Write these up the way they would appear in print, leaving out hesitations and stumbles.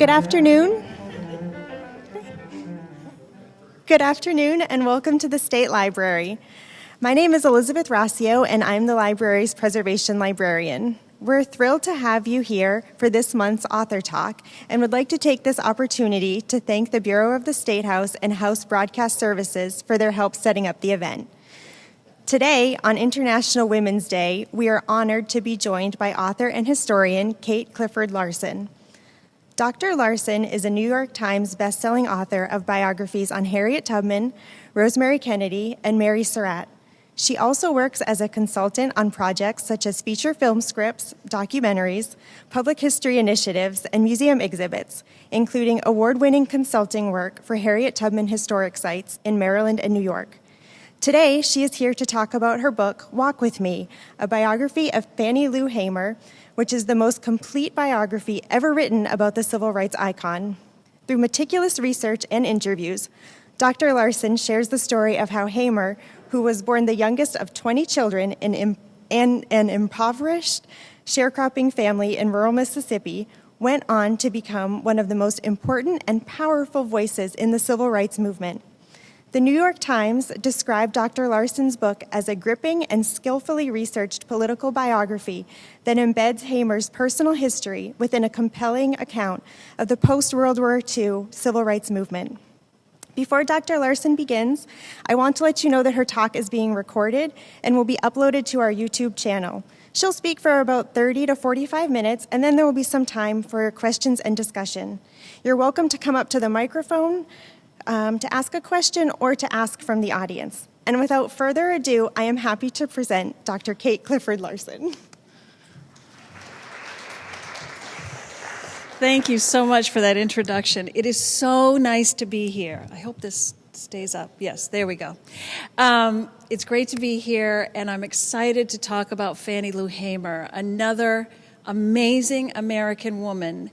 Good afternoon. Good afternoon, and welcome to the State Library. My name is Elizabeth Rossio, and I'm the library's preservation librarian. We're thrilled to have you here for this month's Author Talk, and would like to take this opportunity to thank the Bureau of the State House and House Broadcast Services for their help setting up the event. Today, on International Women's Day, we are honored to be joined by author and historian Kate Clifford Larson. Dr. Larson is a New York Times bestselling author of biographies on Harriet Tubman, Rosemary Kennedy, and Mary Surratt. She also works as a consultant on projects such as feature film scripts, documentaries, public history initiatives, and museum exhibits, including award-winning consulting work for Harriet Tubman historic sites in Maryland and New York. Today, she is here to talk about her book, Walk With Me, a biography of Fannie Lou Hamer, which is the most complete biography ever written about the civil rights icon. Through meticulous research and interviews, Dr. Larson shares the story of how Hamer, who was born the youngest of 20 children in an impoverished sharecropping family in rural Mississippi, went on to become one of the most important and powerful voices in the civil rights movement. The New York Times described Dr. Larson's book as a gripping and skillfully researched political biography that embeds Hamer's personal history within a compelling account of the post-World War II civil rights movement. Before Dr. Larson begins, I want to let you know that her talk is being recorded and will be uploaded to our YouTube channel. She'll speak for about 30 to 45 minutes, and then there will be some time for questions and discussion. You're welcome to come up to the microphone to ask a question or to ask from the audience. And without further ado, I am happy to present Dr. Kate Clifford Larson. Thank you so much for that introduction. It is so nice to be here. I hope this stays up. Yes, there we go. It's great to be here, and I'm excited to talk about Fannie Lou Hamer, another amazing American woman.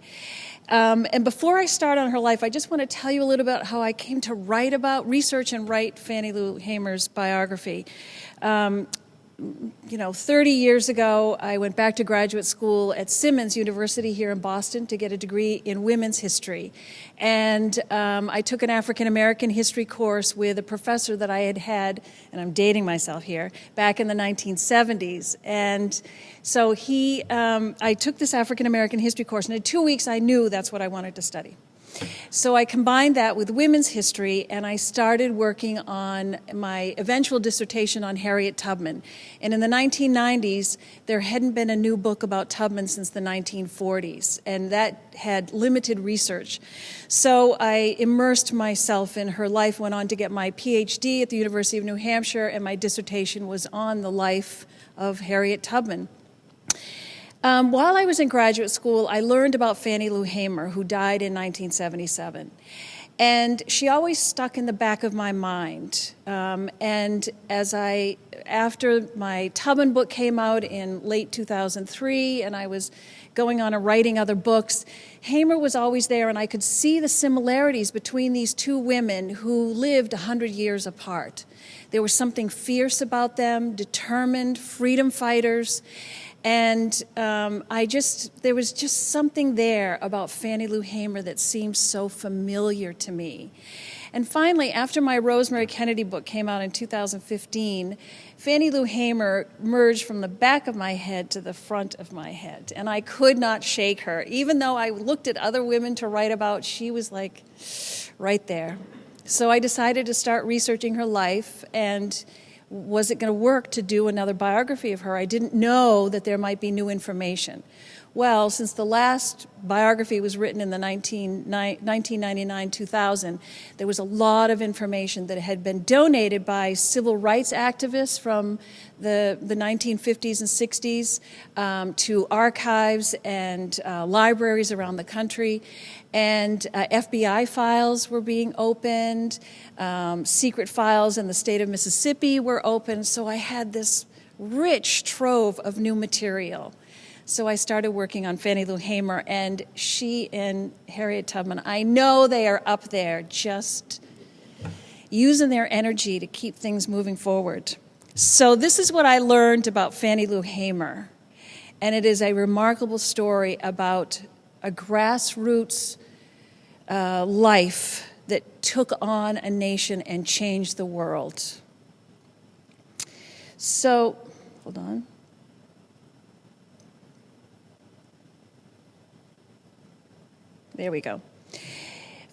And before I start on her life, I just want to tell you a little about how I came to research and write Fannie Lou Hamer's biography. 30 years ago, I went back to graduate school at Simmons University here in Boston to get a degree in women's history. And I took an African-American history course with a professor that I had, and I'm dating myself here, back in the 1970s. And so I took this African-American history course, and in 2 weeks I knew that's what I wanted to study. So I combined that with women's history, and I started working on my eventual dissertation on Harriet Tubman. And in the 1990s, there hadn't been a new book about Tubman since the 1940s, and that had limited research. So I immersed myself in her life, went on to get my PhD at the University of New Hampshire, and my dissertation was on the life of Harriet Tubman. While I was in graduate school, I learned about Fannie Lou Hamer, who died in 1977. And she always stuck in the back of my mind. And after my Tubman book came out in late 2003, and I was going on and writing other books, Hamer was always there, and I could see the similarities between these two women who lived 100 years apart. There was something fierce about them, determined, freedom fighters. And there was just something there about Fannie Lou Hamer that seemed so familiar to me. And finally, after my Rosemary Kennedy book came out in 2015, Fannie Lou Hamer merged from the back of my head to the front of my head. And I could not shake her. Even though I looked at other women to write about, she was like right there. So I decided to start researching her life, and was it going to work to do another biography of her? I didn't know that there might be new information. Well, since the last biography was written in the 1999-2000, there was a lot of information that had been donated by civil rights activists from the 1950s and 60s to archives and libraries around the country. And FBI files were being opened. Secret files in the state of Mississippi were opened. So I had this rich trove of new material. So I started working on Fannie Lou Hamer, and she and Harriet Tubman, I know they are up there just using their energy to keep things moving forward. So this is what I learned about Fannie Lou Hamer, and it is a remarkable story about a grassroots life that took on a nation and changed the world. So, hold on. There we go.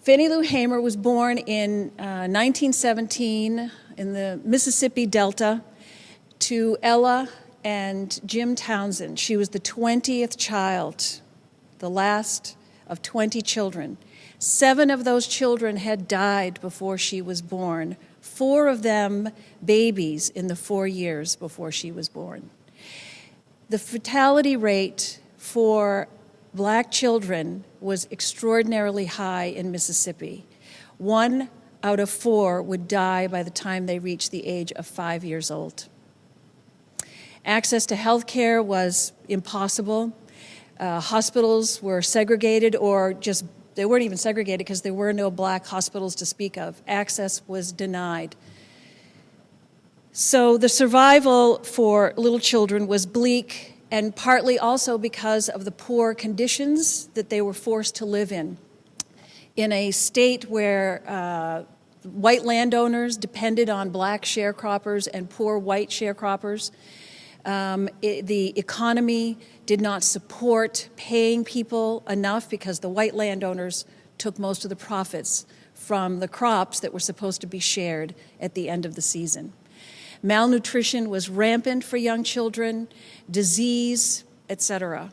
Fannie Lou Hamer was born in 1917 in the Mississippi Delta to Ella and Jim Townsend. She was the 20th child, the last of 20 children. 7 of those children had died before she was born, 4 of them babies in the 4 years before she was born. The fatality rate for Black children was extraordinarily high in Mississippi. 1 out of 4 would die by the time they reached the age of 5 years old. Access to health care was impossible. Hospitals were segregated, or just, they weren't even segregated because there were no Black hospitals to speak of. Access was denied. So the survival for little children was bleak, and partly also because of the poor conditions that they were forced to live in a state where white landowners depended on Black sharecroppers and poor white sharecroppers. The economy did not support paying people enough because the white landowners took most of the profits from the crops that were supposed to be shared at the end of the season. Malnutrition was rampant for young children, disease, etc.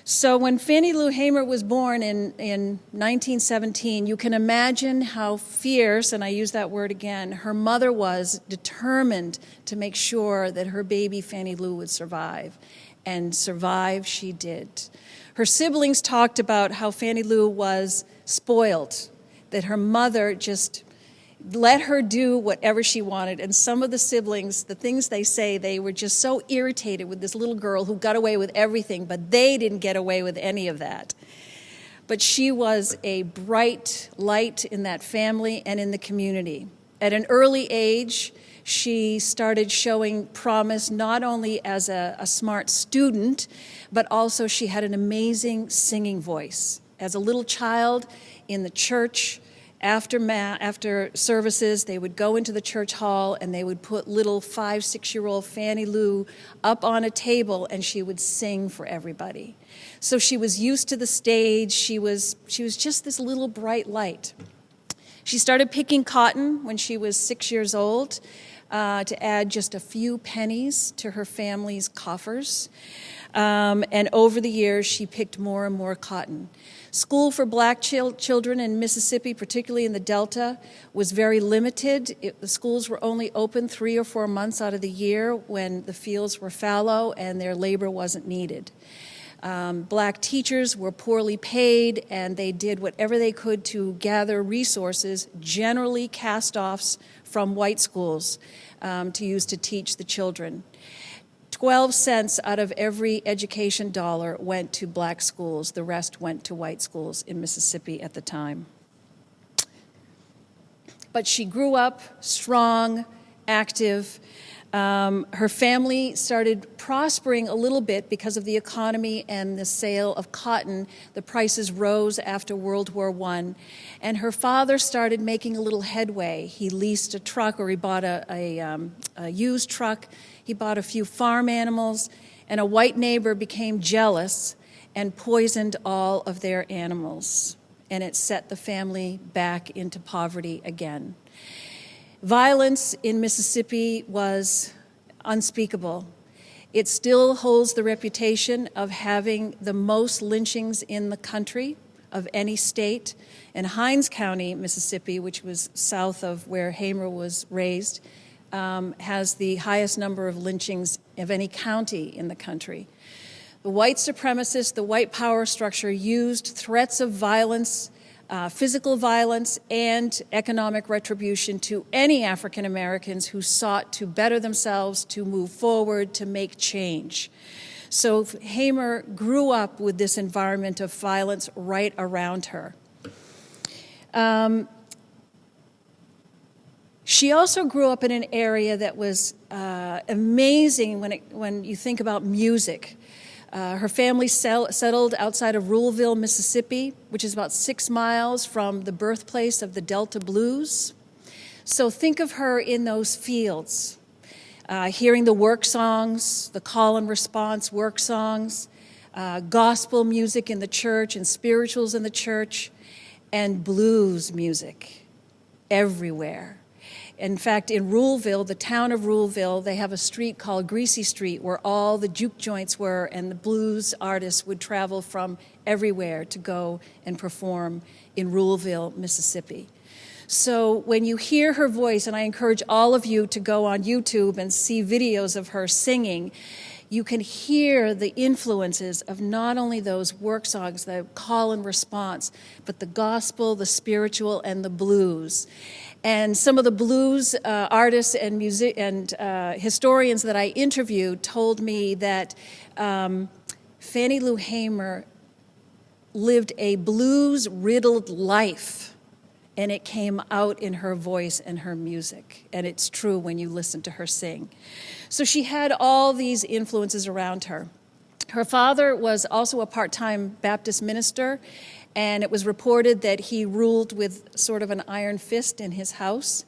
So when Fannie Lou Hamer was born in 1917, you can imagine how fierce, and I use that word again, her mother was determined to make sure that her baby Fannie Lou would survive. And survive she did. Her siblings talked about how Fannie Lou was spoiled, that her mother just let her do whatever she wanted. And some of the siblings, the things they say, they were just so irritated with this little girl who got away with everything, but they didn't get away with any of that. But she was a bright light in that family and in the community. At an early age, she started showing promise not only as a smart student, but also she had an amazing singing voice. As a little child in the church, after services, they would go into the church hall and they would put little 5-, 6-year-old Fannie Lou up on a table, and she would sing for everybody. So she was used to the stage. She was just this little bright light. She started picking cotton when she was 6 years old to add just a few pennies to her family's coffers. And over the years, she picked more and more cotton. School for Black children in Mississippi, particularly in the Delta, was very limited. The schools were only open 3 or 4 months out of the year when the fields were fallow and their labor wasn't needed. Black teachers were poorly paid, and they did whatever they could to gather resources, generally cast-offs from white schools, to use to teach the children. 12 cents out of every education dollar went to Black schools. The rest went to white schools in Mississippi at the time. But she grew up strong, active. Her family started prospering a little bit because of the economy and the sale of cotton. The prices rose after World War I. And her father started making a little headway. He leased a truck, or he bought a used truck. He bought a few farm animals, and a white neighbor became jealous and poisoned all of their animals. And it set the family back into poverty again. Violence in Mississippi was unspeakable. It still holds the reputation of having the most lynchings in the country of any state. And Hinds County, Mississippi, which was south of where Hamer was raised, has the highest number of lynchings of any county in the country. The white supremacists, the white power structure, used threats of violence, physical violence, and economic retribution to any African Americans who sought to better themselves, to move forward, to make change. So Hamer grew up with this environment of violence right around her. She also grew up in an area that was amazing when you think about music. Her family settled outside of Ruleville, Mississippi, which is about 6 miles from the birthplace of the Delta Blues. So think of her in those fields, hearing the work songs, the call and response work songs, gospel music in the church and spirituals in the church, and blues music everywhere. In fact, in Ruleville, the town of Ruleville, they have a street called Greasy Street where all the juke joints were, and the blues artists would travel from everywhere to go and perform in Ruleville, Mississippi. So when you hear her voice, and I encourage all of you to go on YouTube and see videos of her singing, you can hear the influences of not only those work songs, the call and response, but the gospel, the spiritual, and the blues. And some of the blues artists and historians that I interviewed told me that Fannie Lou Hamer lived a blues-riddled life, and it came out in her voice and her music. And it's true when you listen to her sing. So she had all these influences around her. Her father was also a part-time Baptist minister, and it was reported that he ruled with sort of an iron fist in his house.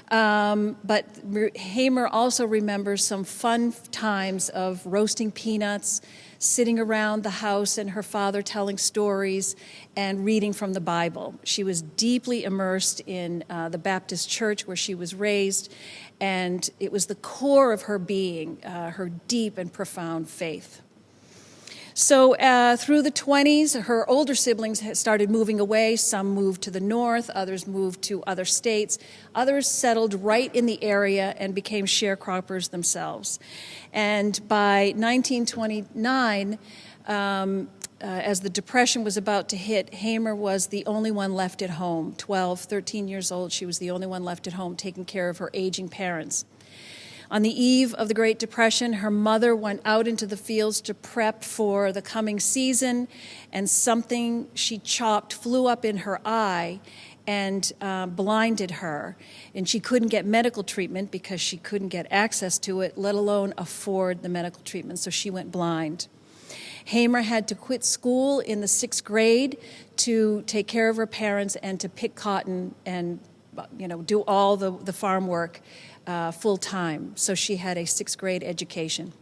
But Hamer also remembers some fun times of roasting peanuts, sitting around the house and her father telling stories and reading from the Bible. She was deeply immersed in the Baptist church where she was raised, and it was the core of her being, her deep and profound faith. So through the 20s, her older siblings had started moving away. Some moved to the north, others moved to other states. Others settled right in the area and became sharecroppers themselves. And by 1929, as the Depression was about to hit, Hamer was the only one left at home. 12, 13 years old, she was the only one left at home taking care of her aging parents. On the eve of the Great Depression, her mother went out into the fields to prep for the coming season, and something she chopped flew up in her eye and blinded her. And she couldn't get medical treatment because she couldn't get access to it, let alone afford the medical treatment, so she went blind. Hamer had to quit school in the 6th grade to take care of her parents and to pick cotton and do all the farm work full-time. So she had a 6th grade education.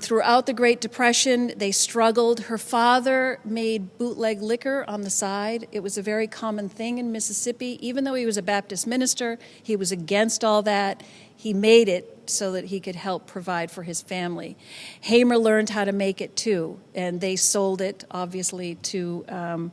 Throughout the Great Depression, they struggled. Her father made bootleg liquor on the side. It was a very common thing in Mississippi. Even though he was a Baptist minister, he was against all that. He made it so that he could help provide for his family. Hamer learned how to make it too, and they sold it, obviously, to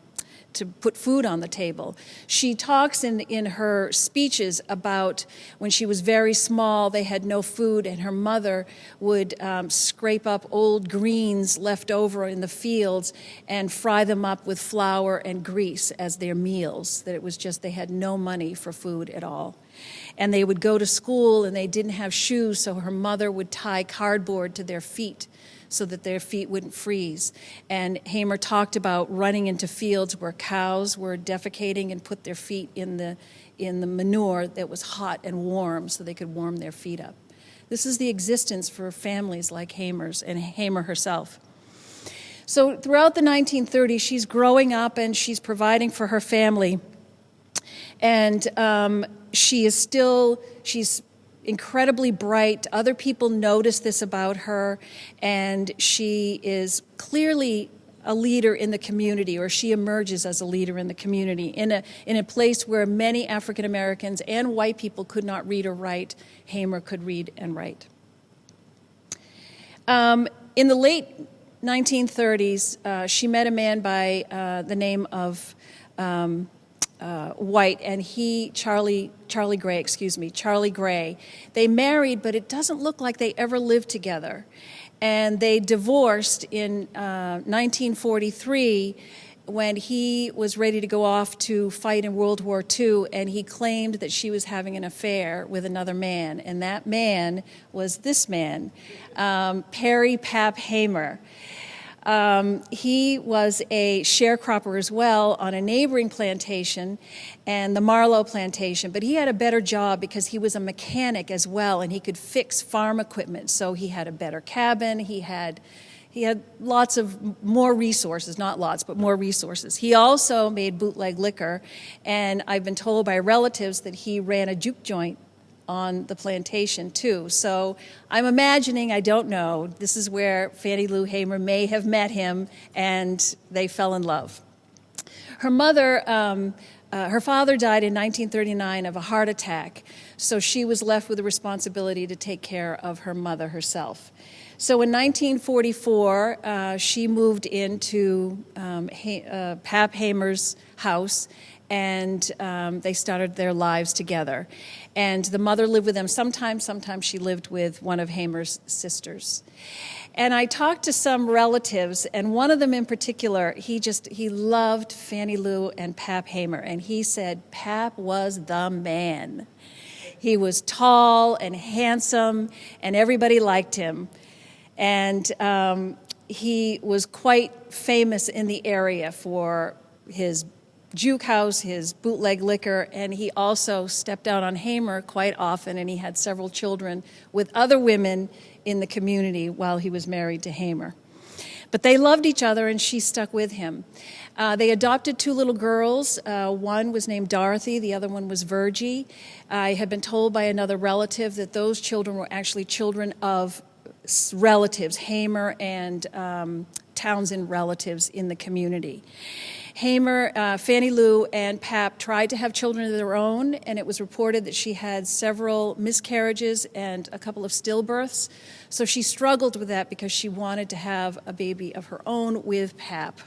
put food on the table. She talks in her speeches about when she was very small, they had no food, and her mother would scrape up old greens left over in the fields and fry them up with flour and grease as their meals, that it was just they had no money for food at all. And they would go to school and they didn't have shoes, so her mother would tie cardboard to their feet so that their feet wouldn't freeze. And Hamer talked about running into fields where cows were defecating and put their feet in the manure that was hot and warm so they could warm their feet up. This is the existence for families like Hamer's and Hamer herself. So throughout the 1930s, she's growing up and she's providing for her family. And she's incredibly bright. Other people notice this about her, and she is clearly a leader in the community, or she emerges as a leader in the community in a place where many African Americans and white people could not read or write. Hamer could read and write. In the late 1930s, she met a man by the name of White, and Charlie Gray. They married, but it doesn't look like they ever lived together. And they divorced in 1943 when he was ready to go off to fight in World War II, and he claimed that she was having an affair with another man. And that man was this man, Perry Pap Hamer. He was a sharecropper as well on a neighboring plantation, and the Marlowe plantation, but he had a better job because he was a mechanic as well, and he could fix farm equipment. So he had a better cabin, he had lots of more resources, not lots, but more resources. He also made bootleg liquor, and I've been told by relatives that he ran a juke joint on the plantation too. So I'm imagining, I don't know, this is where Fannie Lou Hamer may have met him and they fell in love. Her mother, her father died in 1939 of a heart attack, so she was left with the responsibility to take care of her mother herself. So in 1944, she moved into Pap Hamer's house, and they started their lives together. And the mother lived with them sometimes she lived with one of Hamer's sisters. And I talked to some relatives, and one of them in particular, he loved Fannie Lou and Pap Hamer, and he said Pap was the man. He was tall and handsome, and everybody liked him. And he was quite famous in the area for his juke house, his bootleg liquor, and he also stepped out on Hamer quite often, and he had several children with other women in the community while he was married to Hamer. But they loved each other, and she stuck with him. They adopted two little girls. One was named Dorothy, the other one was Virgie. I had been told by another relative that those children were actually children of relatives, Hamer and Townsend relatives in the community. Hamer, Fannie Lou, and Pap tried to have children of their own, and it was reported that she had several miscarriages and a couple of stillbirths. So she struggled with that because she wanted to have a baby of her own with Pap.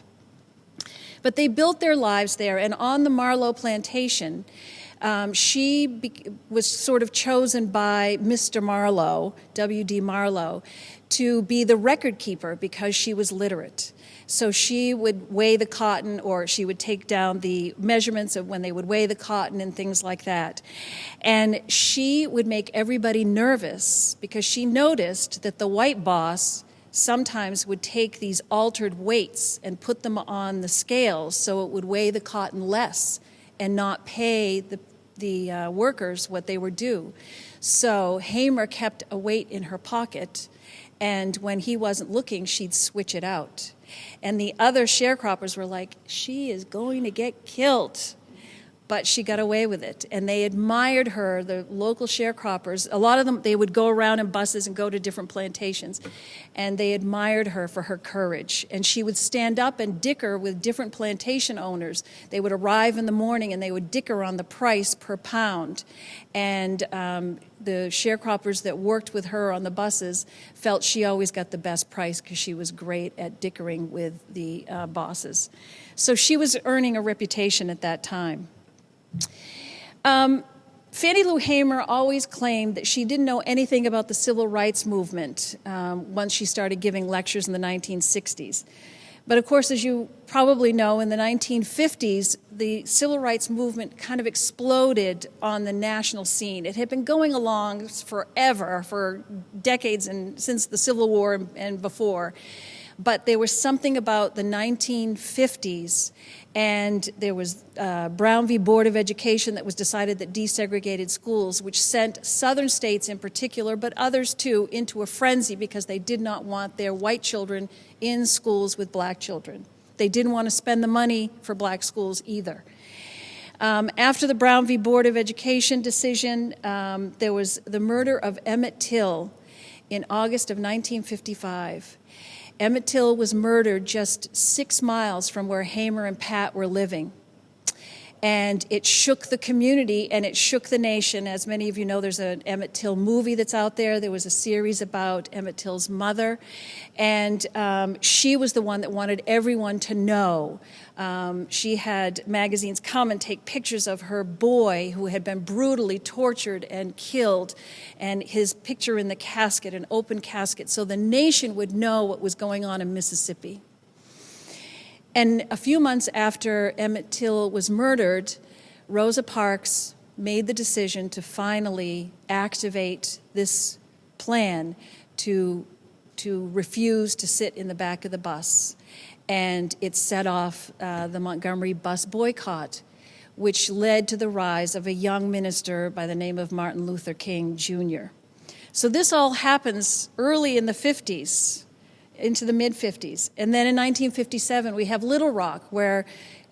But they built their lives there, and on the Marlowe plantation, she was sort of chosen by Mr. Marlowe, W.D. Marlowe, to be the record keeper because she was literate. So she would weigh the cotton, or she would take down the measurements of when they would weigh the cotton and things like that. And she would make everybody nervous because she noticed that the white boss sometimes would take these altered weights and put them on the scales so it would weigh the cotton less and not pay the workers what they were due. So Hamer kept a weight in her pocket, and when he wasn't looking, she'd switch it out. And the other sharecroppers were like, she is going to get killed. But she got away with it. And they admired her, the local sharecroppers. A lot of them, they would go around in buses and go to different plantations. And they admired her for her courage. And she would stand up and dicker with different plantation owners. They would arrive in the morning and they would dicker on the price per pound. And the sharecroppers that worked with her on the buses felt she always got the best price because she was great at dickering with the bosses. So she was earning a reputation at that time. Fannie Lou Hamer always claimed that she didn't know anything about the civil rights movement once she started giving lectures in the 1960s. But of course, as you probably know, in the 1950s, the civil rights movement kind of exploded on the national scene. It had been going along forever, for decades, and since the Civil War and before. But there was something about the 1950s, and there was Brown v. Board of Education that was decided that desegregated schools, which sent southern states in particular, but others too, into a frenzy because they did not want their white children in schools with black children. They didn't want to spend the money for black schools either. After the Brown v. Board of Education decision, there was the murder of Emmett Till in August of 1955. Emmett Till was murdered just 6 miles from where Hamer and Pat were living. And it shook the community and it shook the nation. As many of you know, there's an Emmett Till movie that's out there. There was a series about Emmett Till's mother. And she was the one that wanted everyone to know. She had magazines come and take pictures of her boy who had been brutally tortured and killed, and his picture in the casket, an open casket, so the nation would know what was going on in Mississippi. And a few months after Emmett Till was murdered, Rosa Parks made the decision to finally activate this plan to to refuse to sit in the back of the bus. And it set off the Montgomery bus boycott, which led to the rise of a young minister by the name of Martin Luther King, Jr. So this all happens early in the 50s, into the mid-50s. And then in 1957, we have Little Rock, where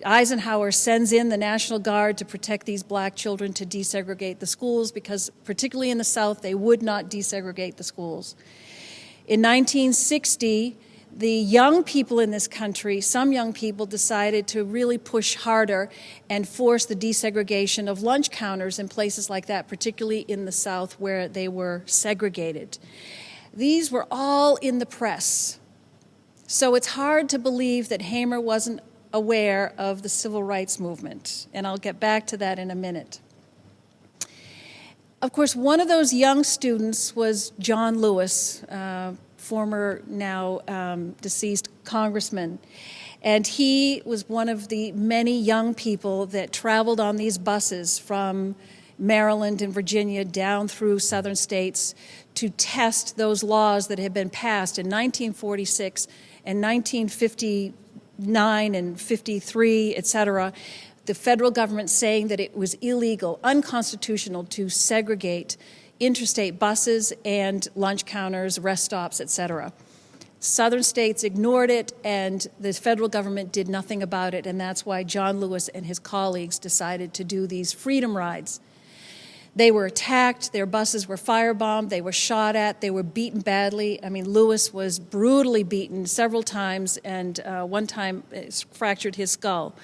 Eisenhower sends in the National Guard to protect these black children to desegregate the schools, because particularly in the South, they would not desegregate the schools. In 1960, the young people in this country, some young people, decided to really push harder and force the desegregation of lunch counters in places like that, particularly in the South where they were segregated. These were all in the press. So it's hard to believe that Hamer wasn't aware of the civil rights movement, and I'll get back to that in a minute. Of course, one of those young students was John Lewis, former now deceased congressman, and he was one of the many young people that traveled on these buses from Maryland and Virginia down through southern states to test those laws that had been passed in 1946 and 1959 and 53, et cetera, the federal government saying that it was illegal, unconstitutional to segregate interstate buses and lunch counters, rest stops, et cetera. Southern states ignored it, and the federal government did nothing about it, and that's why John Lewis and his colleagues decided to do these freedom rides. They were attacked, their buses were firebombed, they were shot at, they were beaten badly. I mean, Lewis was brutally beaten several times, and one time fractured his skull.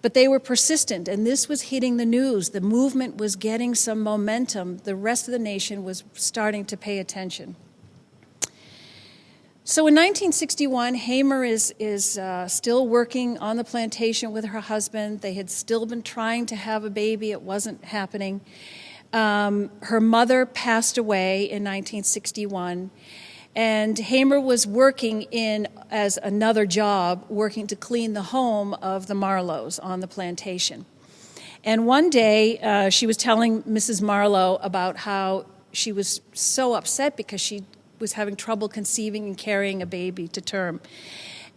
But they were persistent, and this was hitting the news. The movement was getting some momentum. The rest of the nation was starting to pay attention. So in 1961, Hamer is still working on the plantation with her husband. They had still been trying to have a baby. It wasn't happening. Her mother passed away in 1961, and Hamer was working as another job, working to clean the home of the Marlows on the plantation. And one day, she was telling Mrs. Marlowe about how she was so upset because she was having trouble conceiving and carrying a baby to term.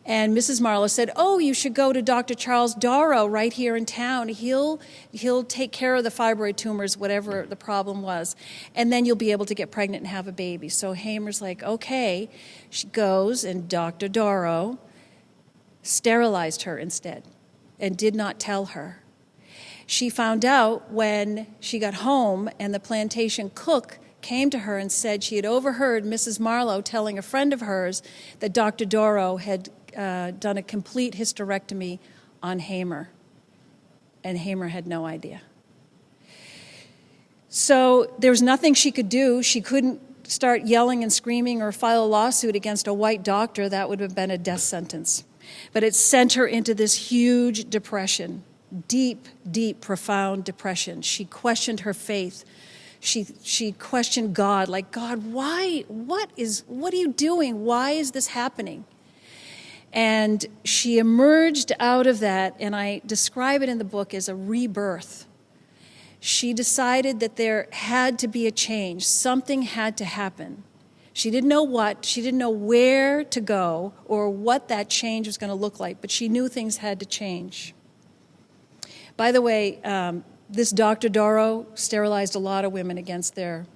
And Mrs. Marlowe said, "Oh, you should go to Dr. Charles Darrow right here in town. He'll take care of the fibroid tumors, whatever the problem was, and then you'll be able to get pregnant and have a baby." So Hamer's like, okay. She goes, and Dr. Darrow sterilized her instead and did not tell her. She found out when she got home, and the plantation cook came to her and said she had overheard Mrs. Marlowe telling a friend of hers that Dr. Darrow had done a complete hysterectomy on Hamer, and Hamer had no idea. So there was nothing she could do. She couldn't start yelling and screaming or file a lawsuit against a white doctor. That would have been a death sentence. But it sent her into this huge depression, deep, deep, profound depression. She questioned her faith. She questioned God, like, God, why? What are you doing? Why is this happening? And she emerged out of that, and I describe it in the book as a rebirth. She decided that there had to be a change. Something had to happen. She didn't know what, she didn't know where to go or what that change was going to look like, but she knew things had to change. By the way, this Dr. Darrow sterilized a lot of women against their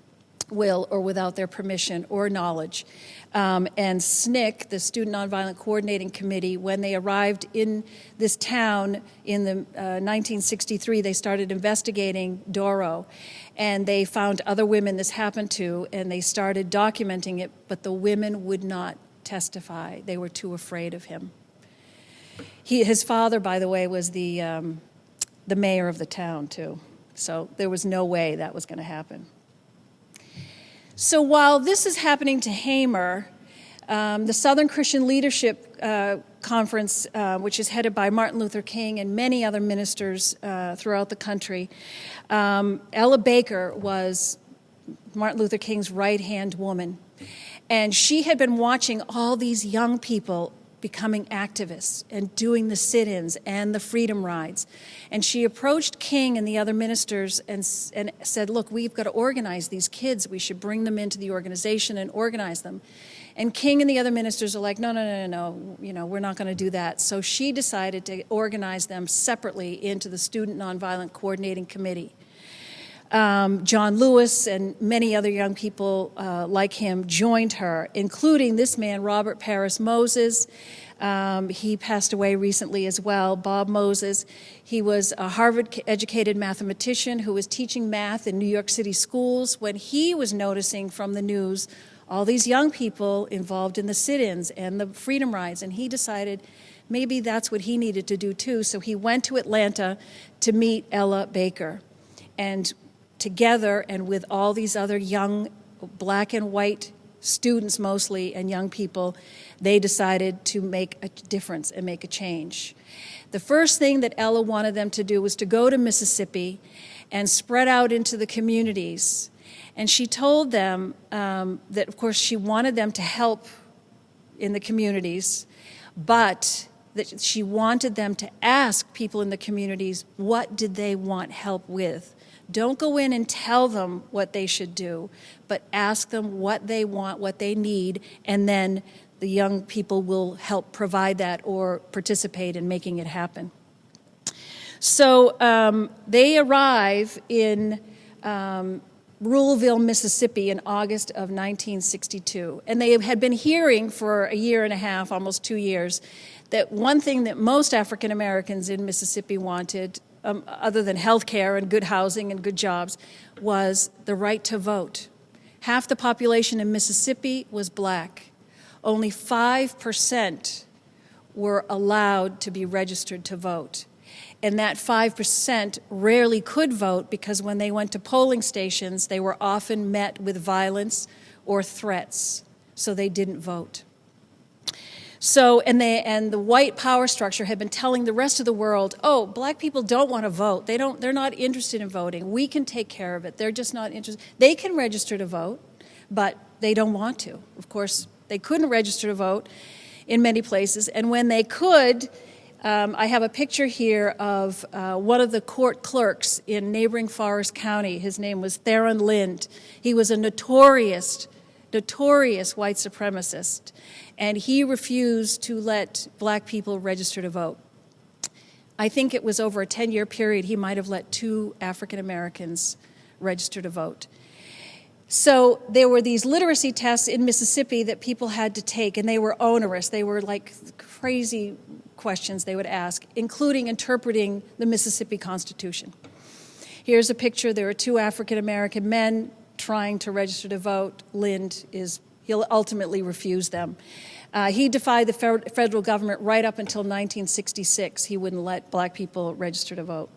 will or without their permission or knowledge. And SNCC, the Student Nonviolent Coordinating Committee, when they arrived in this town in the 1963, they started investigating Darrow, and they found other women this happened to, and they started documenting it, but the women would not testify. They were too afraid of him. His father, by the way, was the mayor of the town, too. So there was no way that was going to happen. So while this is happening to Hamer, the Southern Christian Leadership Conference, which is headed by Martin Luther King and many other ministers throughout the country, Ella Baker was Martin Luther King's right-hand woman. And she had been watching all these young people becoming activists and doing the sit-ins and the freedom rides. And she approached King and the other ministers and said, look, we've got to organize these kids. We should bring them into the organization and organize them. And King and the other ministers are like, no, we're not going to do that. So she decided to organize them separately into the Student Nonviolent Coordinating Committee. John Lewis and many other young people like him joined her, including this man, Robert Paris Moses. He passed away recently as well, Bob Moses. He was a Harvard-educated mathematician who was teaching math in New York City schools when he was noticing from the news all these young people involved in the sit-ins and the freedom rides, and he decided maybe that's what he needed to do too. So he went to Atlanta to meet Ella Baker. And together and with all these other young black and white students mostly and young people, they decided to make a difference and make a change. The first thing that Ella wanted them to do was to go to Mississippi and spread out into the communities. And she told them that, of course, she wanted them to help in the communities, but that she wanted them to ask people in the communities, what did they want help with? Don't go in and tell them what they should do, but ask them what they want, what they need, and then the young people will help provide that or participate in making it happen. So they arrive in Ruleville, Mississippi in August of 1962. And they had been hearing for a year and a half, almost 2 years, that one thing that most African Americans in Mississippi wanted, other than health care and good housing and good jobs, was the right to vote. Half the population in Mississippi was black. Only 5% were allowed to be registered to vote. And that 5% rarely could vote because when they went to polling stations, they were often met with violence or threats, so they didn't vote. So, and the white power structure had been telling the rest of the world, oh, black people don't want to vote. They're not interested in voting. We can take care of it. They're just not interested. They can register to vote, but they don't want to. Of course, they couldn't register to vote in many places. And when they could, I have a picture here of one of the court clerks in neighboring Forest County. His name was Theron Lind. He was a notorious white supremacist, and he refused to let black people register to vote. I think it was over a 10-year period, he might have let 2 African Americans register to vote. So there were these literacy tests in Mississippi that people had to take, and they were onerous. They were like crazy questions they would ask, including interpreting the Mississippi Constitution. Here's a picture. There are 2 African American men trying to register to vote. He'll ultimately refuse them. He defied the federal government right up until 1966. He wouldn't let black people register to vote.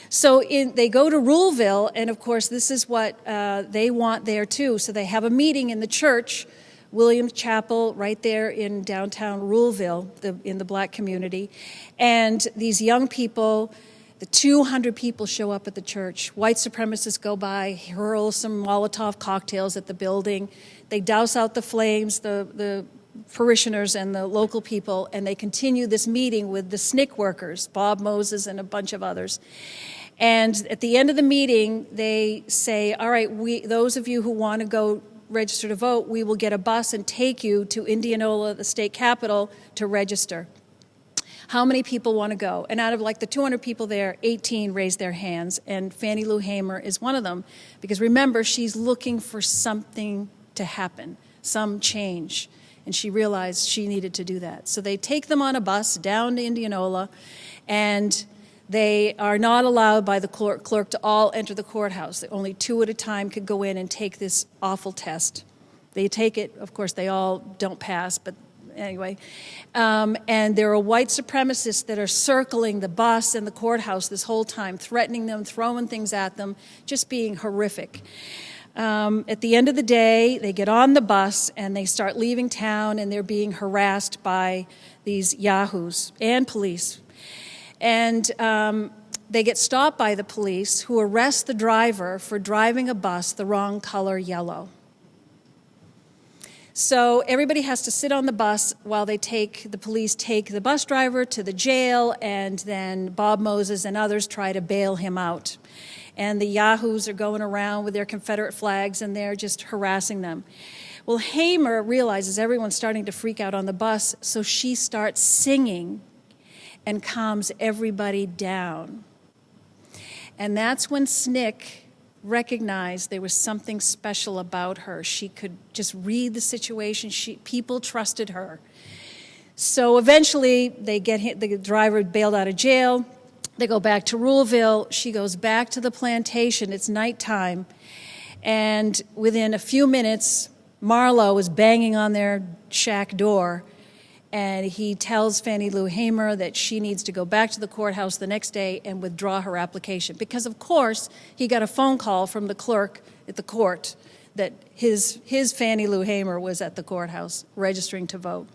So they go to Ruleville, and of course this is what they want there too. So they have a meeting in the church, Williams Chapel, right there in downtown Ruleville, in the black community. And these young people, the 200 people show up at the church. White supremacists go by, hurl some Molotov cocktails at the building. They douse out the flames, the parishioners and the local people, and they continue this meeting with the SNCC workers, Bob Moses and a bunch of others. And at the end of the meeting, they say, all right, those of you who want to go register to vote, we will get a bus and take you to Indianola, the state capital, to register. How many people want to go? And out of like the 200 people there, 18 raised their hands, and Fannie Lou Hamer is one of them. Because remember, she's looking for something to happen, some change. And she realized she needed to do that. So they take them on a bus down to Indianola, and they are not allowed by the clerk to all enter the courthouse. Only 2 at a time could go in and take this awful test. They take it, of course, they all don't pass, but anyway. And there are white supremacists that are circling the bus and the courthouse this whole time, threatening them, throwing things at them, just being horrific. At the end of the day, they get on the bus and they start leaving town, and they're being harassed by these yahoos and police. And they get stopped by the police, who arrest the driver for driving a bus the wrong color yellow. So everybody has to sit on the bus while the police take the bus driver to the jail, and then Bob Moses and others try to bail him out. And the yahoos are going around with their Confederate flags, and they're just harassing them. Well, Hamer realizes everyone's starting to freak out on the bus, so she starts singing and calms everybody down. And that's when SNCC recognized there was something special about her. She could just read the situation. People trusted her. So eventually, the driver bailed out of jail. They go back to Ruleville. She goes back to the plantation. It's nighttime. And within a few minutes, Marlowe is banging on their shack door. And he tells Fannie Lou Hamer that she needs to go back to the courthouse the next day and withdraw her application. Because, of course, he got a phone call from the clerk at the court that his Fannie Lou Hamer was at the courthouse registering to vote.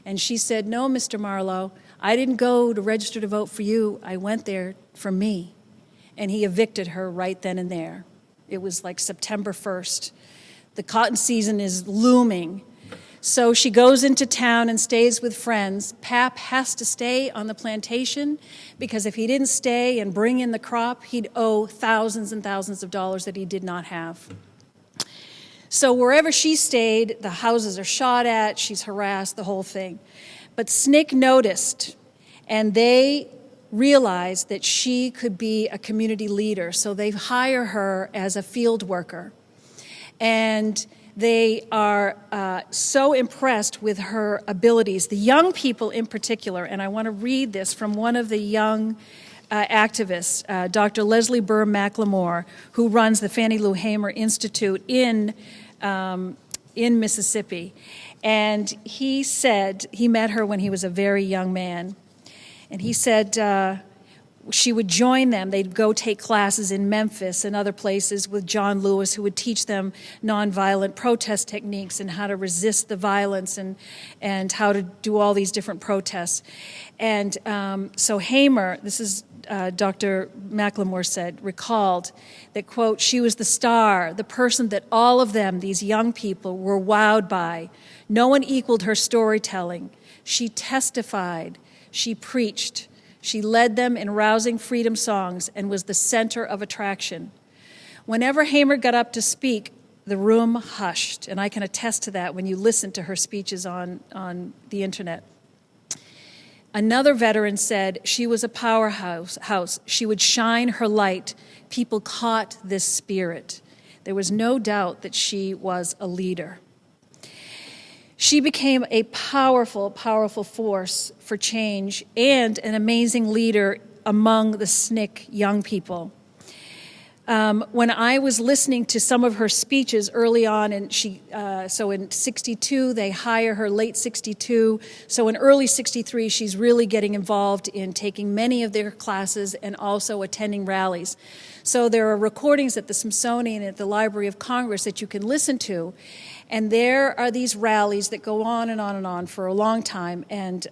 And she said, "No, Mr. Marlowe, I didn't go to register to vote for you. I went there for me." And he evicted her right then and there. It was like September 1st. The cotton season is looming. So she goes into town and stays with friends. Pap has to stay on the plantation because if he didn't stay and bring in the crop, he'd owe thousands and thousands of dollars that he did not have. So wherever she stayed, the houses are shot at, she's harassed, the whole thing. But SNCC noticed, and they realized that she could be a community leader. So they hire her as a field worker. And they are so impressed with her abilities, the young people in particular, and I want to read this from one of the young activists, Dr. Leslie Burr McLemore, who runs the Fannie Lou Hamer Institute in Mississippi. And he said, he met her when he was a very young man, and he said, she would join them. They'd go take classes in Memphis and other places with John Lewis, who would teach them nonviolent protest techniques and how to resist the violence and how to do all these different protests. And so Hamer, this is Dr. McLemore said, recalled that, quote, "She was the star, the person that all of them, these young people, were wowed by. No one equaled her storytelling. She testified. She preached. She led them in rousing freedom songs and was the center of attraction. Whenever Hamer got up to speak, the room hushed, and I can attest to that when you listen to her speeches on the internet." Another veteran said, "She was a powerhouse. She would shine her light. People caught this spirit. There was no doubt that she was a leader." She became a powerful, powerful force for change and an amazing leader among the SNCC young people. When I was listening to some of her speeches early on, and so in 62, they hire her late 62. So in early 63, she's really getting involved in taking many of their classes and also attending rallies. So there are recordings at the Smithsonian and at the Library of Congress that you can listen to. And there are these rallies that go on and on and on for a long time. And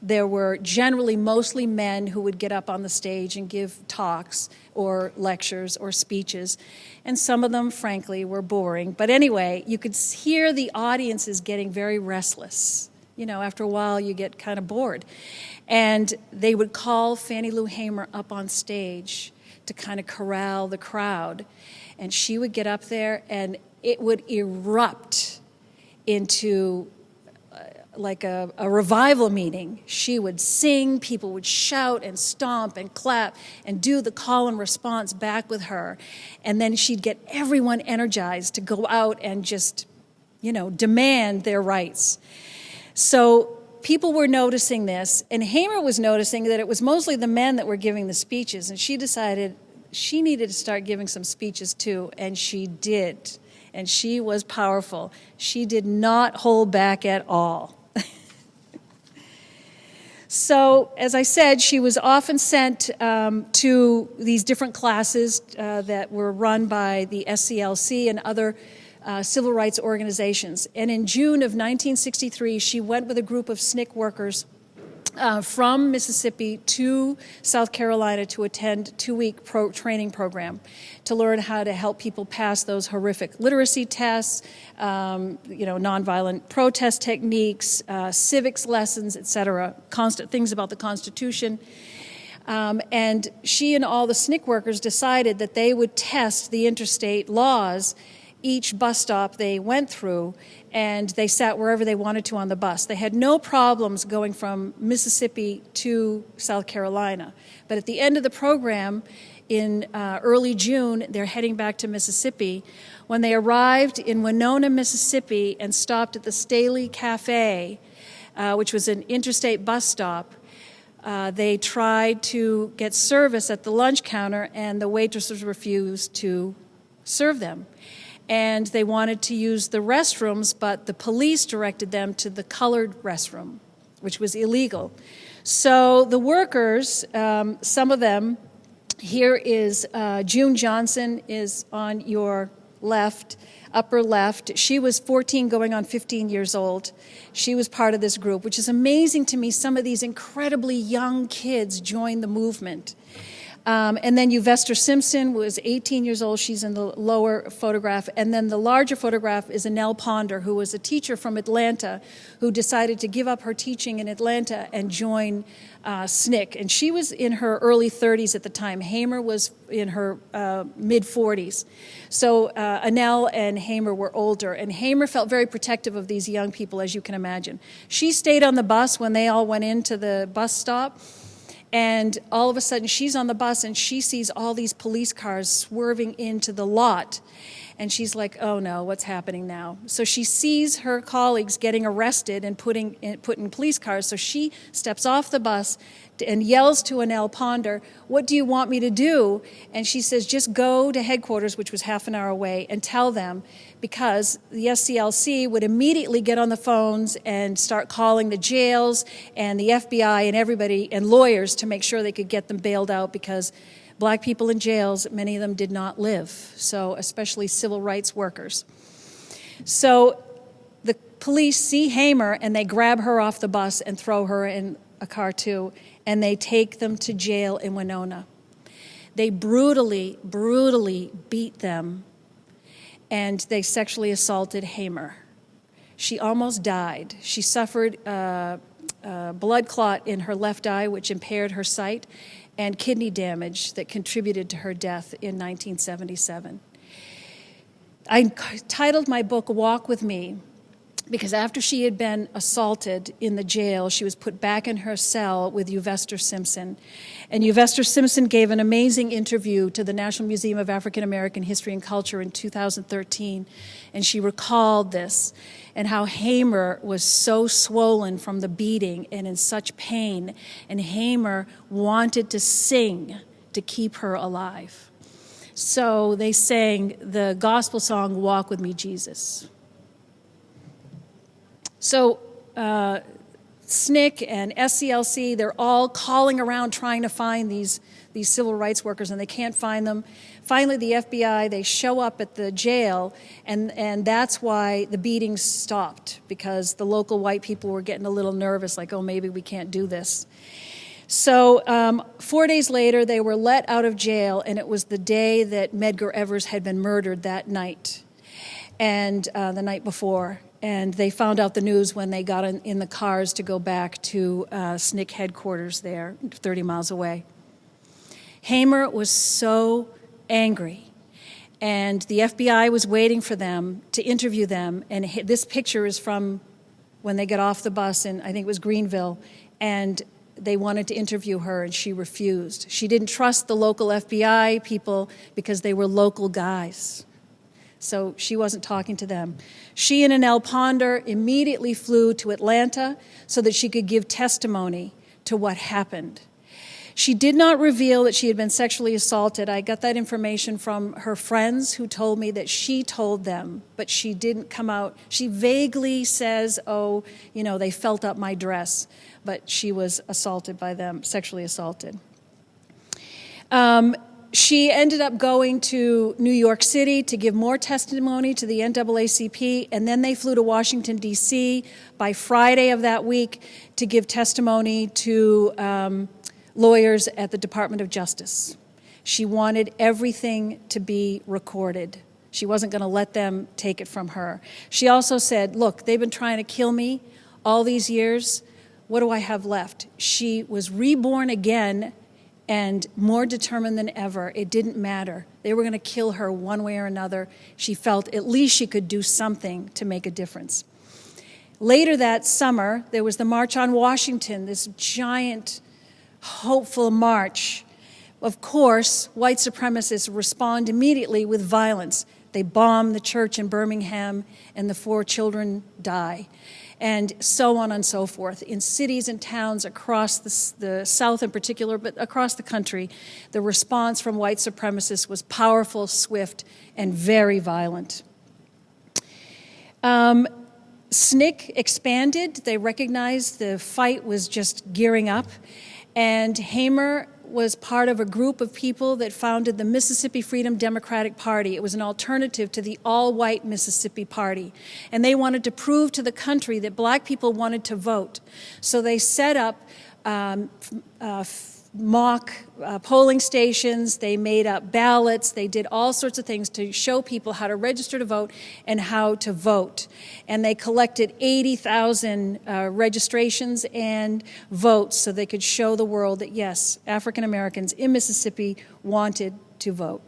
there were generally mostly men who would get up on the stage and give talks or lectures or speeches. And some of them, frankly, were boring. But anyway, you could hear the audiences getting very restless. You know, after a while, you get kind of bored. And they would call Fannie Lou Hamer up on stage to kind of corral the crowd. And she would get up there, and it would erupt into like a revival meeting. She would sing, people would shout and stomp and clap and do the call and response back with her. And then she'd get everyone energized to go out and just, you know, demand their rights. So people were noticing this, and Hamer was noticing that it was mostly the men that were giving the speeches, and she decided she needed to start giving some speeches too, and she did. And she was powerful. She did not hold back at all. So, as I said, she was often sent to these different classes that were run by the SCLC and other civil rights organizations. And in June of 1963, she went with a group of SNCC workers from Mississippi to South Carolina to attend a 2-week training program to learn how to help people pass those horrific literacy tests, nonviolent protest techniques, civics lessons, etc., constant things about the Constitution. And she and all the SNCC workers decided that they would test the interstate laws each bus stop they went through, and they sat wherever they wanted to on the bus. They had no problems going from Mississippi to South Carolina. But at the end of the program, in early June, they're heading back to Mississippi. When they arrived in Winona, Mississippi, and stopped at the Staley Cafe, which was an interstate bus stop, they tried to get service at the lunch counter, and the waitresses refused to serve them. And they wanted to use the restrooms, but the police directed them to the colored restroom, which was illegal. So the workers, some of them, here is June Johnson is on your left, upper left. She was 14 going on 15 years old. She was part of this group, which is amazing to me. Some of these incredibly young kids joined the movement. And then Uvester Simpson was 18 years old. She's in the lower photograph. And then the larger photograph is Annelle Ponder, who was a teacher from Atlanta who decided to give up her teaching in Atlanta and join SNCC. And she was in her early 30s at the time. Hamer was in her mid-40s. So Annelle and Hamer were older. And Hamer felt very protective of these young people, as you can imagine. She stayed on the bus when they all went into the bus stop. And all of a sudden, she's on the bus, and she sees all these police cars swerving into the lot. And she's like, oh, no, what's happening now? So she sees her colleagues getting arrested and put in police cars. So she steps off the bus and yells to Annelle Ponder, what do you want me to do? And she says, just go to headquarters, which was half an hour away, and tell them, because the SCLC would immediately get on the phones and start calling the jails and the FBI and everybody and lawyers to make sure they could get them bailed out, because black people in jails, many of them did not live, so especially civil rights workers. So the police see Hamer, and they grab her off the bus and throw her in a car too, and they take them to jail in Winona. They brutally, brutally beat them, and they sexually assaulted Hamer. She almost died. She suffered a blood clot in her left eye, which impaired her sight, and kidney damage that contributed to her death in 1977. I titled my book, Walk With Me, because after she had been assaulted in the jail, she was put back in her cell with Uvester Simpson. And Uvester Simpson gave an amazing interview to the National Museum of African American History and Culture in 2013, and she recalled this, and how Hamer was so swollen from the beating and in such pain, and Hamer wanted to sing to keep her alive. So they sang the gospel song, Walk With Me, Jesus. So SNCC and SCLC, they're all calling around trying to find these civil rights workers, and they can't find them. Finally, the FBI, they show up at the jail, and that's why the beatings stopped, because the local white people were getting a little nervous, like, oh, maybe we can't do this. So 4 days later, they were let out of jail, and it was the day that Medgar Evers had been murdered that night, and the night before. And they found out the news when they got in the cars to go back to SNCC headquarters there, 30 miles away. Hamer was so angry, and the FBI was waiting for them to interview them. And this picture is from when they got off the bus in, I think it was Greenville, and they wanted to interview her, and she refused. She didn't trust the local FBI people because they were local guys. So she wasn't talking to them. She and Annelle Ponder immediately flew to Atlanta so that she could give testimony to what happened. She did not reveal that she had been sexually assaulted. I got that information from her friends who told me that she told them, but she didn't come out. She vaguely says, oh, you know, they felt up my dress, but she was assaulted by them, sexually assaulted. She ended up going to New York City to give more testimony to the NAACP, and then they flew to Washington, D.C. by Friday of that week to give testimony to lawyers at the Department of Justice. She wanted everything to be recorded. She wasn't going to let them take it from her. She also said, look, they've been trying to kill me all these years. What do I have left? She was reborn again and more determined than ever. It didn't matter. They were going to kill her one way or another. She felt at least she could do something to make a difference. Later that summer, there was the March on Washington, this giant, hopeful march. Of course, white supremacists respond immediately with violence. They bomb the church in Birmingham, and the 4 children die, and so on and so forth. In cities and towns across the South in particular, but across the country, the response from white supremacists was powerful, swift, and very violent. SNCC expanded. They recognized the fight was just gearing up, and Hamer was part of a group of people that founded the Mississippi Freedom Democratic Party. It was an alternative to the all-white Mississippi Party, and they wanted to prove to the country that black people wanted to vote. So they set up mock polling stations, they made up ballots, they did all sorts of things to show people how to register to vote and how to vote. And they collected 80,000 registrations and votes so they could show the world that, yes, African Americans in Mississippi wanted to vote.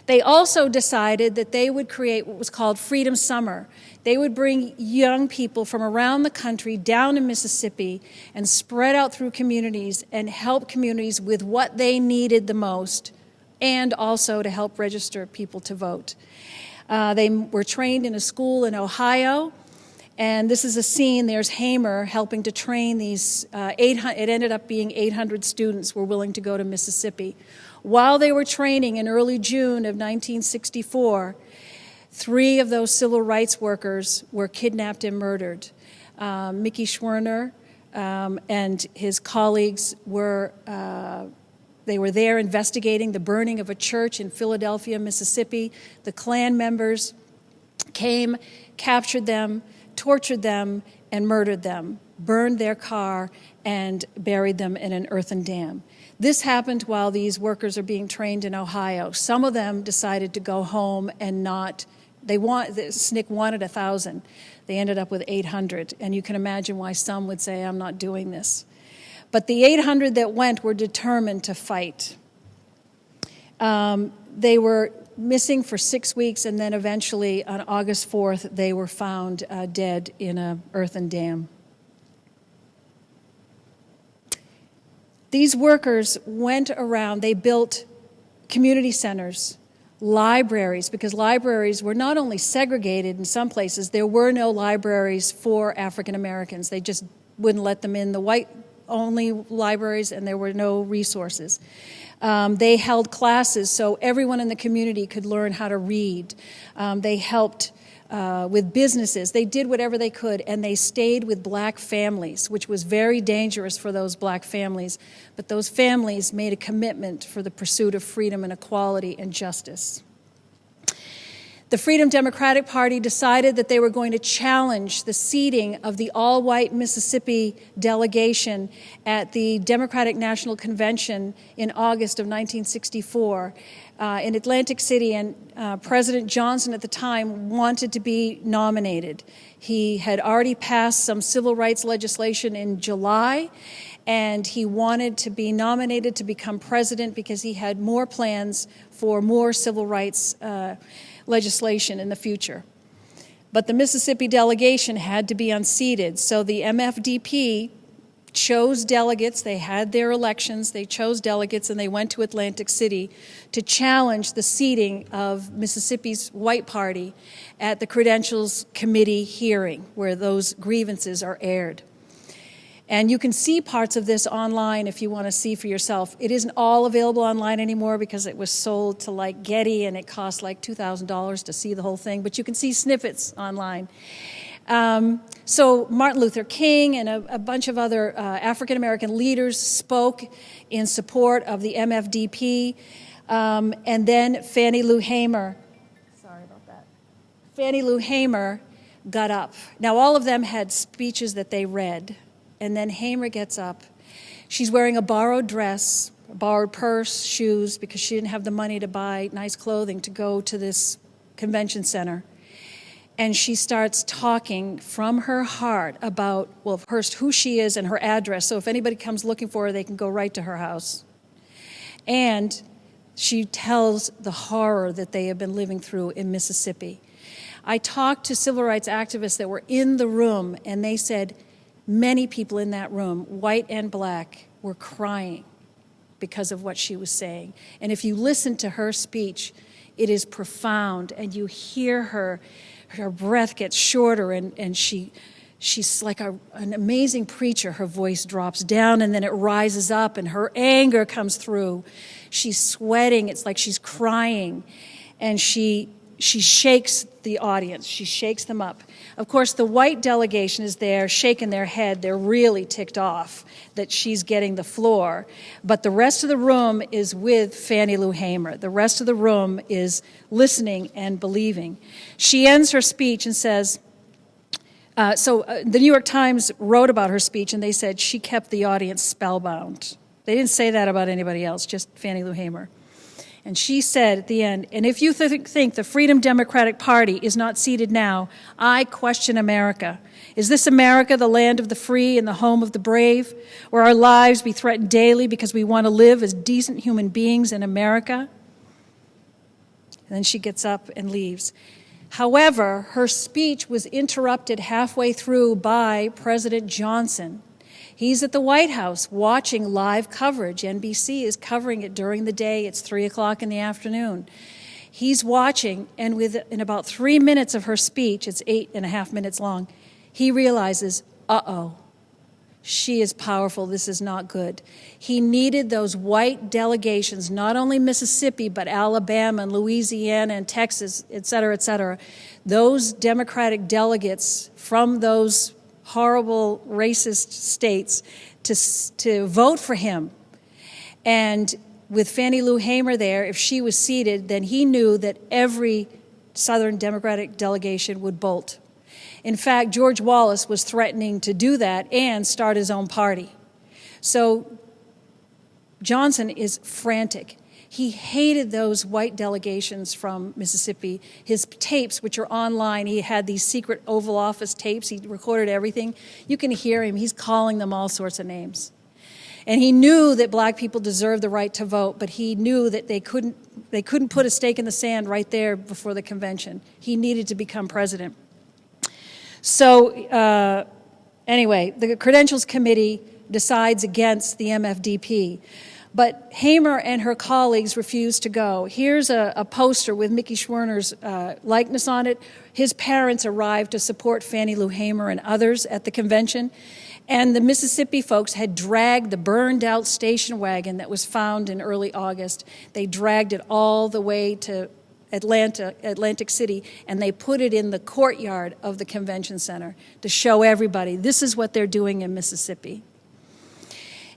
They also decided that they would create what was called Freedom Summer. They would bring young people from around the country down to Mississippi and spread out through communities and help communities with what they needed the most, and also to help register people to vote. They were trained in a school in Ohio, and this is a scene. There's Hamer helping to train these 800, it ended up being 800 students were willing to go to Mississippi. While they were training in early June of 1964, 3 of those civil rights workers were kidnapped and murdered. Mickey Schwerner and his colleagues were they were there investigating the burning of a church in Philadelphia, Mississippi. The Klan members came, captured them, tortured them, and murdered them, burned their car, and buried them in an earthen dam. This happened while these workers are being trained in Ohio. Some of them decided to go home and not, SNCC wanted 1,000. They ended up with 800, and you can imagine why some would say, I'm not doing this. But the 800 that went were determined to fight. They were missing for 6 weeks, and then eventually on August 4th, they were found dead in an earthen dam. These workers went around, they built community centers, libraries, because libraries were not only segregated in some places, there were no libraries for African Americans. They just wouldn't let them in the white-only libraries, and there were no resources. They held classes so everyone in the community could learn how to read. They helped with businesses. They did whatever they could, and they stayed with black families, which was very dangerous for those black families. But those families made a commitment for the pursuit of freedom and equality and justice. The Freedom Democratic Party decided that they were going to challenge the seating of the all-white Mississippi delegation at the Democratic National Convention in August of 1964 in Atlantic City, and President Johnson at the time wanted to be nominated. He had already passed some civil rights legislation in July, and he wanted to be nominated to become president because he had more plans for more civil rights legislation in the future. But the Mississippi delegation had to be unseated, so the MFDP chose delegates. They had their elections, they chose delegates, and they went to Atlantic City to challenge the seating of Mississippi's white party at the Credentials Committee hearing, where those grievances are aired. And you can see parts of this online if you want to see for yourself. It isn't all available online anymore because it was sold to like Getty, and it cost like $2,000 to see the whole thing, but you can see snippets online. So Martin Luther King and a bunch of other African-American leaders spoke in support of the MFDP, and then Fannie Lou Hamer got up. Now, all of them had speeches that they read. And then Hamer gets up. She's wearing a borrowed dress, a borrowed purse, shoes, because she didn't have the money to buy nice clothing to go to this convention center. And she starts talking from her heart about, well, first, who she is and her address. So if anybody comes looking for her, they can go right to her house. And she tells the horror that they have been living through in Mississippi. I talked to civil rights activists that were in the room, and they said many people in that room, white and black, were crying because of what she was saying. And if you listen to her speech, it is profound, and you hear her breath gets shorter, and she's like an amazing preacher. Her voice drops down, and then it rises up, and her anger comes through. She's sweating. It's like she's crying, and she shakes the audience. She shakes them up. Of course, the white delegation is there shaking their head. They're really ticked off that she's getting the floor. But the rest of the room is with Fannie Lou Hamer. The rest of the room is listening and believing. She ends her speech and says, the New York Times wrote about her speech, and they said she kept the audience spellbound. They didn't say that about anybody else, just Fannie Lou Hamer. And she said at the end, and if you think the Freedom Democratic Party is not seated now, I question America. Is this America the land of the free and the home of the brave, where our lives be threatened daily because we want to live as decent human beings in America? And then she gets up and leaves. However, her speech was interrupted halfway through by President Johnson. He's at the White House watching live coverage. NBC is covering it during the day. It's 3 o'clock in the afternoon. He's watching, and in about 3 minutes of her speech, it's 8.5 minutes long, he realizes, uh-oh, she is powerful. This is not good. He needed those white delegations, not only Mississippi, but Alabama and Louisiana and Texas, et cetera, those Democratic delegates from those horrible racist states to vote for him. And with Fannie Lou Hamer there, if she was seated, then he knew that every Southern Democratic delegation would bolt. In fact, George Wallace was threatening to do that and start his own party. So Johnson is frantic. He hated those white delegations from Mississippi. His tapes, which are online, he had these secret Oval Office tapes. He recorded everything. You can hear him. He's calling them all sorts of names. And he knew that black people deserved the right to vote, but he knew that they couldn't put a stake in the sand right there before the convention. He needed to become president. So anyway, the Credentials Committee decides against the MFDP. But Hamer and her colleagues refused to go. Here's a poster with Mickey Schwerner's likeness on it. His parents arrived to support Fannie Lou Hamer and others at the convention. And the Mississippi folks had dragged the burned-out station wagon that was found in early August. They dragged it all the way to Atlantic City, and they put it in the courtyard of the convention center to show everybody this is what they're doing in Mississippi.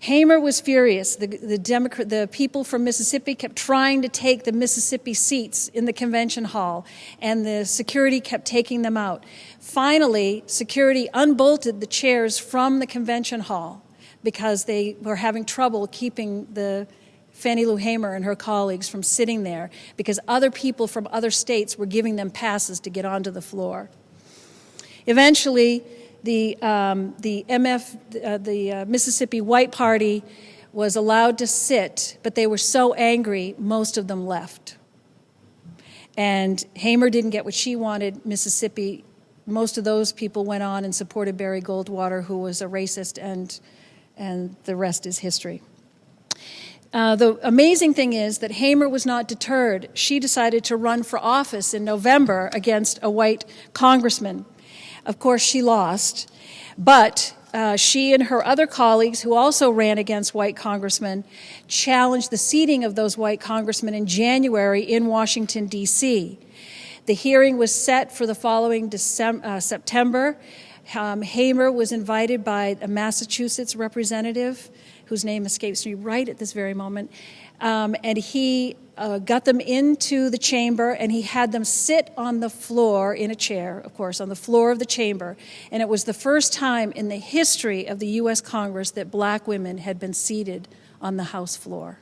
Hamer was furious. The people from Mississippi kept trying to take the Mississippi seats in the convention hall, and the security kept taking them out. Finally, security unbolted the chairs from the convention hall because they were having trouble keeping the Fannie Lou Hamer and her colleagues from sitting there because other people from other states were giving them passes to get onto the floor. Eventually, the Mississippi White Party was allowed to sit, but they were so angry, most of them left. And Hamer didn't get what she wanted. Mississippi, most of those people went on and supported Barry Goldwater, who was a racist, and the rest is history. The amazing thing is that Hamer was not deterred. She decided to run for office in November against a white congressman. Of course, she lost, but she and her other colleagues, who also ran against white congressmen, challenged the seating of those white congressmen in January in Washington, D.C. The hearing was set for the following September. Hamer was invited by a Massachusetts representative, whose name escapes me right at this very moment, and he got them into the chamber, and he had them sit on the floor in a chair, of course, on the floor of the chamber. And it was the first time in the history of the U.S. Congress that black women had been seated on the House floor.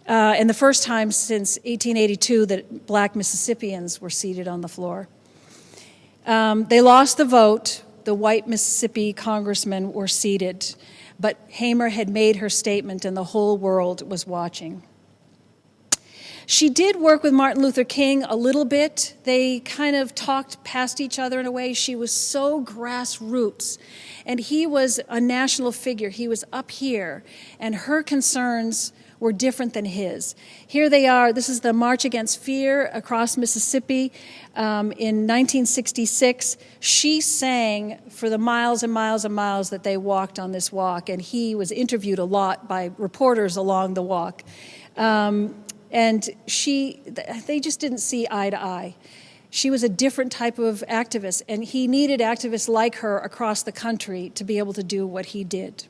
And the first time since 1882 that black Mississippians were seated on the floor. They lost the vote. The white Mississippi congressmen were seated, but Hamer had made her statement and the whole world was watching. She did work with Martin Luther King a little bit. They kind of talked past each other in a way. She was so grassroots, and he was a national figure. He was up here, and her concerns were different than his. Here they are. This is the March Against Fear across Mississippi in 1966. She sang for the miles and miles and miles that they walked on this walk, and he was interviewed a lot by reporters along the walk. And they just didn't see eye to eye. She was a different type of activist, and he needed activists like her across the country to be able to do what he did.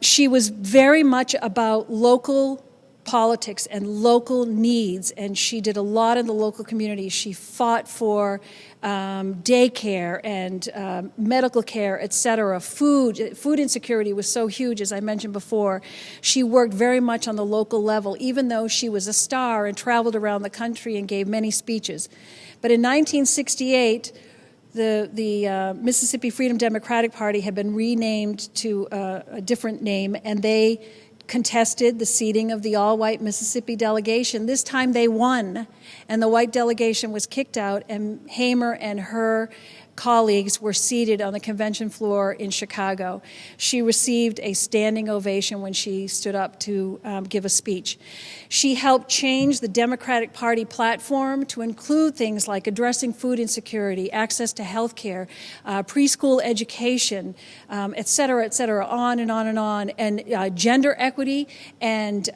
She was very much about local politics and local needs, and she did a lot in the local community. She fought for daycare and medical care, etc. Food insecurity was so huge, as I mentioned before. She worked very much on the local level, even though she was a star and traveled around the country and gave many speeches. But in 1968, the Mississippi Freedom Democratic Party had been renamed to a different name, and they contested the seating of the all-white Mississippi delegation. This time they won, and the white delegation was kicked out, and Hamer and her colleagues were seated on the convention floor in Chicago. She received a standing ovation when she stood up to give a speech. She helped change the Democratic Party platform to include things like addressing food insecurity, access to health care, preschool education, et cetera, on and on and on, and gender equity and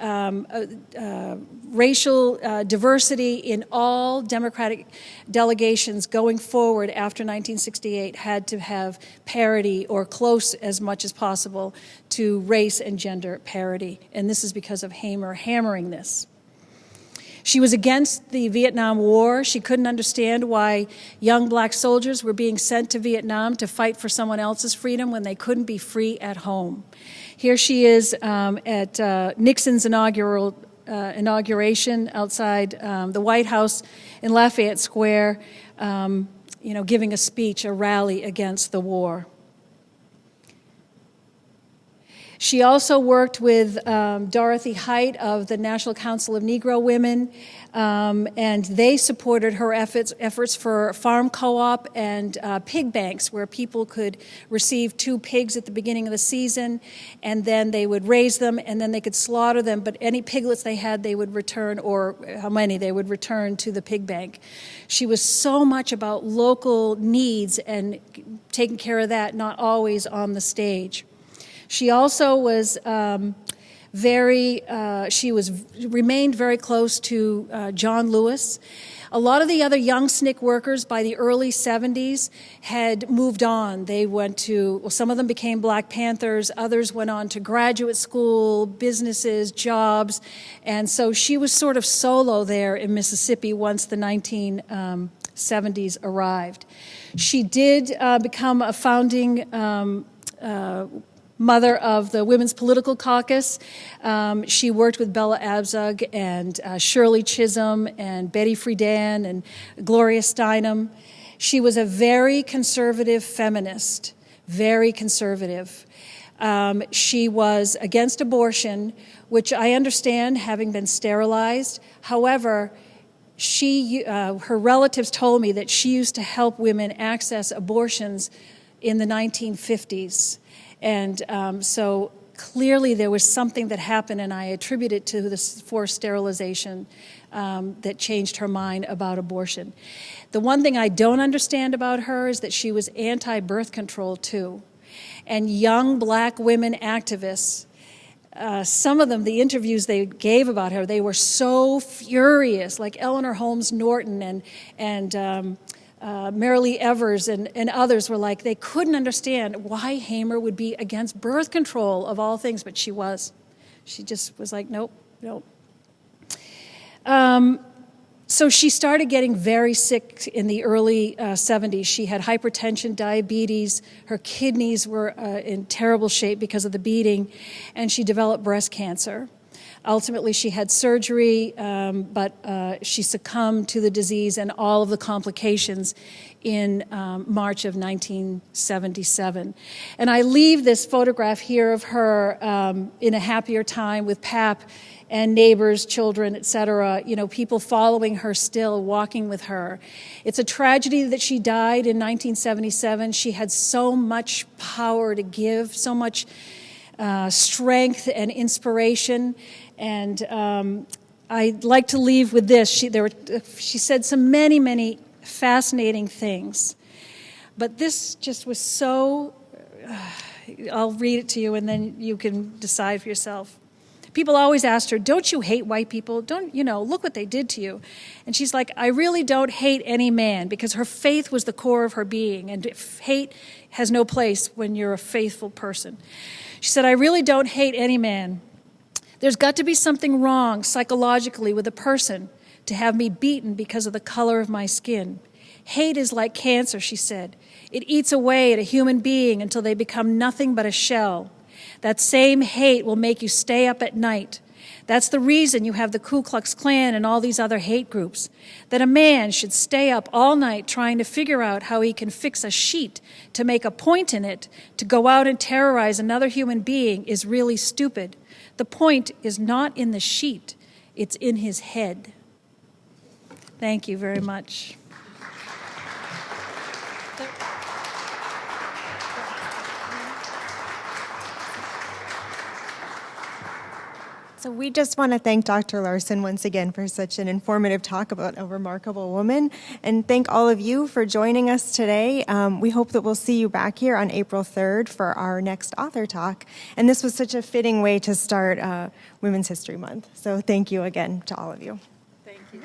racial diversity in all Democratic delegations going forward after 1968 had to have parity or close as much as possible to race and gender parity. And this is because of Hamer hammering this. She was against the Vietnam War. She couldn't understand why young black soldiers were being sent to Vietnam to fight for someone else's freedom when they couldn't be free at home. Here she is at Nixon's inauguration outside the White House in Lafayette Square, giving a speech, a rally against the war. She also worked with Dorothy Height of the National Council of Negro Women, and they supported her efforts for farm co-op and pig banks, where people could receive 2 pigs at the beginning of the season, and then they would raise them, and then they could slaughter them, but any piglets they had, they would return, or how many, they would return to the pig bank. She was so much about local needs and taking care of that, not always on the stage. She also was remained very close to John Lewis. A lot of the other young SNCC workers by the early 70s had moved on. They went to, some of them became Black Panthers, others went on to graduate school, businesses, jobs, and so she was sort of solo there in Mississippi once the 1970s arrived. She did become a founding mother of the Women's Political Caucus. She worked with Bella Abzug and Shirley Chisholm and Betty Friedan and Gloria Steinem. She was a very conservative feminist, very conservative. She was against abortion, which I understand, having been sterilized. However, her relatives told me that she used to help women access abortions in the 1950s. And so clearly there was something that happened, and I attribute it to this forced sterilization that changed her mind about abortion. The one thing I don't understand about her is that she was anti-birth control too. And young black women activists, some of them, the interviews they gave about her, they were so furious, like Eleanor Holmes Norton and Marilee Evers and others were like, they couldn't understand why Hamer would be against birth control of all things, but she was. She just was like, nope. So she started getting very sick in the early 70s. She had hypertension, diabetes. Her kidneys were in terrible shape because of the beating, and she developed breast cancer. Ultimately, she had surgery, but she succumbed to the disease and all of the complications in March of 1977. And I leave this photograph here of her in a happier time with Pap and neighbors, children, etc., people following her still, walking with her. It's a tragedy that she died in 1977. She had so much power to give, so much strength and inspiration. And I'd like to leave with this. She said some many fascinating things. But this just was so, I'll read it to you and then you can decide for yourself. People always asked her, don't you hate white people? Look what they did to you. And she's like, I really don't hate any man, because her faith was the core of her being, and hate has no place when you're a faithful person. She said, I really don't hate any man. There's got to be something wrong psychologically with a person to have me beaten because of the color of my skin. Hate is like cancer, she said. It eats away at a human being until they become nothing but a shell. That same hate will make you stay up at night. That's the reason you have the Ku Klux Klan and all these other hate groups. That a man should stay up all night trying to figure out how he can fix a sheet to make a point in it to go out and terrorize another human being is really stupid. The point is not in the sheet, it's in his head. Thank you very much. So we just want to thank Dr. Larson once again for such an informative talk about a remarkable woman, and thank all of you for joining us today. We hope that we'll see you back here on April 3rd for our next author talk. And this was such a fitting way to start Women's History Month. So thank you again to all of you. Thank you.